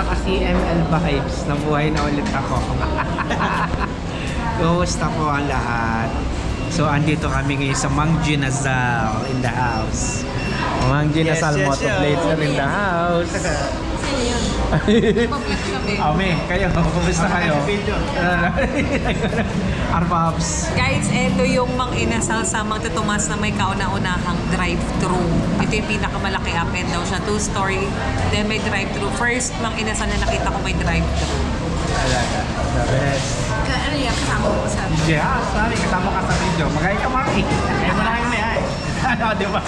Naka-CML vibes. Nabuhay na ulit ako. Kumusta po ang lahat? So, andito kami ngayon sa Mang Ginasal in the house. Mang Ginasal Motovlader in the house. Ame, kayo, kumusta kayo? Arbabs. Guys, ito yung Mang Inasal sa Mang Tutumas na may kauna-unahang drive-thru. Ito yung pinakamalaki up and down siya. 2-story, then may drive-thru. First Mang Inasal na nakita ko may drive-thru. Talaga, the best. Ano yan? Kasama ko sa Yeah, sorry, kasama ka sa video. Magay ka, Maki. Kaya mo na kayo may ay. Ano, di ba?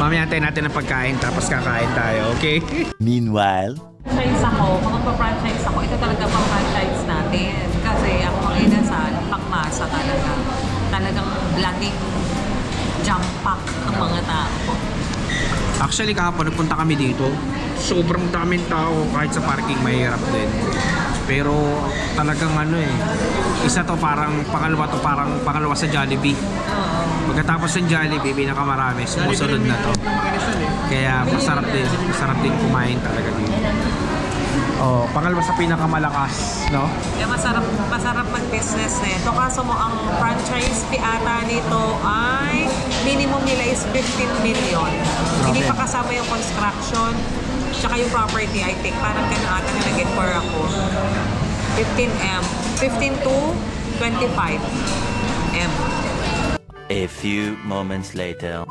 Mamaya antayin natin ang pagkain tapos kakain tayo, okay? Meanwhile, franchise ako, mga pa-franchise ako. Ito talaga pang-franchise natin. Kasi ang Mang Inasal, pangmasa talaga. Talagang laging jump pack ang mga tao. Actually, kahapon nagpunta kami dito. Sobrang daming tao kahit sa parking mahirap din. Pero talagang ano eh, isa to parang pangalawa sa Jollibee. Pagkatapos ng Jollibee, pinakamarami, sumusunod na to. Kaya masarap din kumain talaga dito. Oh, pangalawa sa pinakamalakas, no? Kaya masarap mag-business nito. Kaso mo ang franchise fee ata nito ay minimum nila is 15 million. Hindi pa kasama yung construction, tsaka yung property, I think. Parang gano'n ata na nag-get for ako. 15M. 15 to 25M. a few moments later.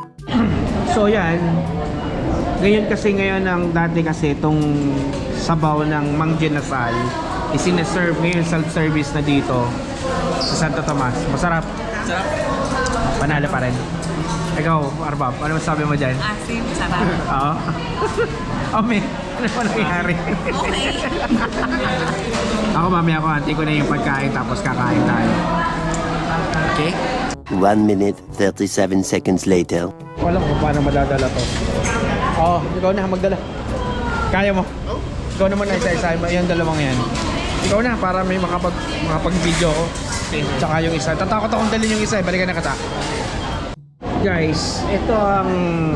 So yan, ngayon ang dati kasi itong sabaw ng Mang Ginasal isine-serve ngayon self-service na dito sa Santo Tomas. Masarap. Sarap. Panalo pa rin. Ikaw, Arbab, ano masabi mo dyan? Asim, sarap. Oo. Ome, ano pa nangyayari? Okay. Ako mamaya ko, anti ko na yung pagkain tapos kakain tayo. Okay? 1 minute, 37 seconds later. Wala ko paano madadala to. Oo, ikaw na magdala. Kaya mo? Ikaw naman na isa-isa. Yung dalawang yan. Ikaw na para may makapag-video ko. Tsaka yung isa. Tatakot akong dalhin yung isa. Balikan na kata. Guys, ito ang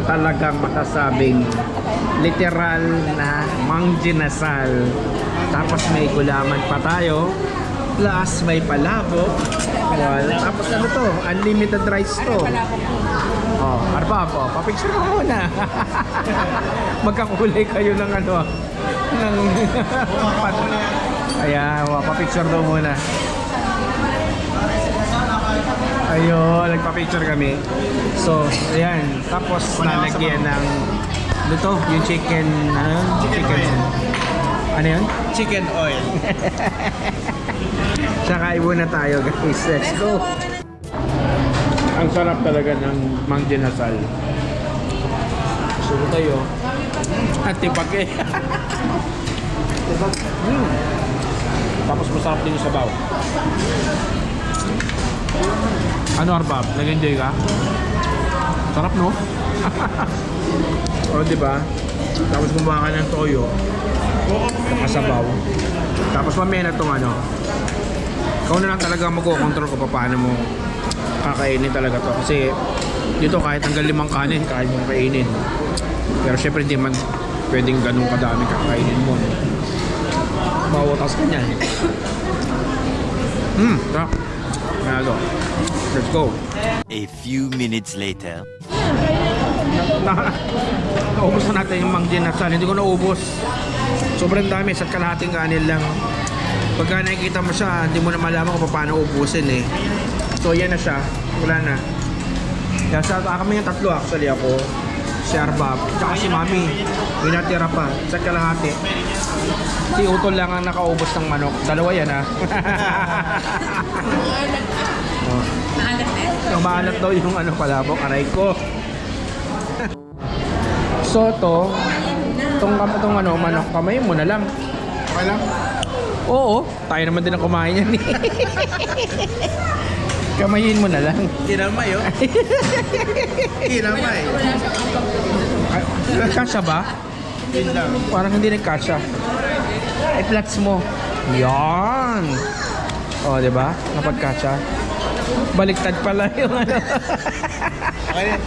talagang masasabing literal na Mang Ginasal. Tapos may gulaman pa tayo. Plus may palabok. Tapos ano to? Unlimited rice to. Oh, Arbab, oh, papicture mo muna. Magkakulay kayo ng ano, ng ayan, papicture daw muna. Ayun, nagpa-picture kami. So, ayan, tapos nalagyan ng ito, yung chicken, ano yun? Chicken. Ano yun? Chicken oil. Tsaka ibo na tayo, guys. Let's go. Ang sarap talaga ng Mang Ginasal. Sulo tayo. At tipag eh. Tipag. Tapos masarap din yung sabaw. Ano, Arbab? Nag-enjoy ka? Sarap, no? O, diba? Tapos gumawa ka ng toyo. Nakasabaw. Tapos mamaya na itong ano. Ikaw na lang talaga mag-control ko paano mo kakainin talaga to. Kasi dito kahit hanggang 5 kanin, kaya mong kainin. Pero syempre hindi man pwedeng ganun kadami kakainin mo. Mawatas ka niyan. Sarap. Nalo. Let's go. A few minutes later. Naubos na natin yung Mang Ginasal. Hindi ko naubos. Sobrang dami. Sa kalahating kanin lang. Pagka nakikita mo siya, hindi mo na malaman kung paano ubusin eh. So yan na siya. Wala na. Kaya sa kami yung tatlo actually ako. Si Arbab. Tsaka si Mami. May natira pa. Sa kalahati. Si Utol lang ang nakaubos ng manok. Dalawa yan ha. Naalat na. Maalat daw yung ano palabok. Aray ko. So to, itong ano, manok, kamay mo na lang. Okay lang? Oo, tayo naman din ang kumain yan eh. Kamayin mo na lang. Kinamay, oh. Kinamay. Kasya ba? Yun lang. Parang hindi nagkasya. Ay, flats mo. Yan. O, di ba? Napagkasya. Baliktad pala yung ano. Okay.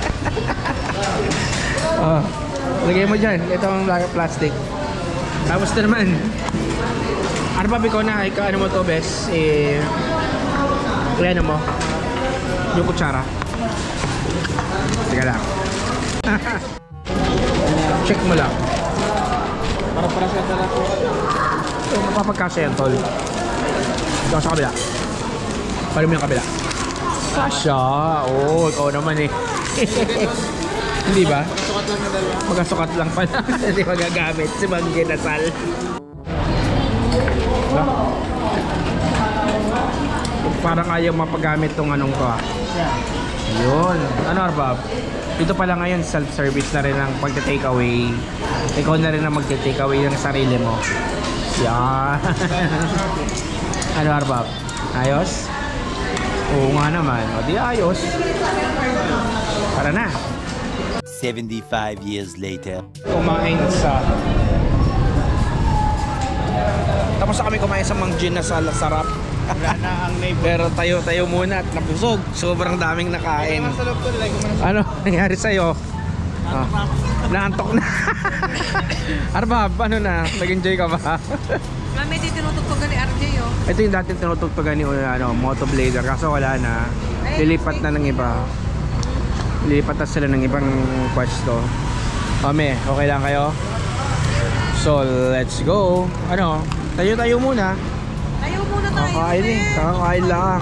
Oh, lagay mo dyan. Ito ang plastic. Tapos na naman. Ano ba, ikaw na? Ikaw, ano mo to, bes? Ano mo? Yung kutsara. Teka lang. Check mo lang. Para sa dala ko. So, mapapagkasya yan, tol. Ikaw sa kabila. Paano mo yung kabila? Kasya. Oo, ikaw naman eh. Hindi ba? Sukat lang na dalawa. Magkasukat lang pala. Hindi magagamit si Mang Ginasal. Parang ayaw mapagamit tong anong to ah. Yun. Ano Arbab? Dito pala ngayon self-service na rin ang pagka-takeaway. Ikaw na rin ang magta-takeaway ng sarili mo. Yan. Ano Arbab? Ayos? Oo nga naman. O di ayos. Tara na. 75 years later. Kumain sa... Tapos na kami kumain sa Mang Ginasal. Sarap. Wala na ang neighbor. Pero tayo muna at nabusog. Sobrang daming nakain. Sa loob ko, like, Ano nangyari sa'yo? Ah, naantok na. Arbab, ano na? Nag-enjoy ka ba? Mami, di tinutugtugan ni RJ, oh. Ito yung dati tinutugtugan ni Motoblader. Kaso wala na. Lilipat na ng iba. Lilipat na sila ng ibang pwesto. Kami, okay lang kayo? So, let's go. Ano? Tayo muna. Tayo muna tayo. Kakain eh. Kakain lang.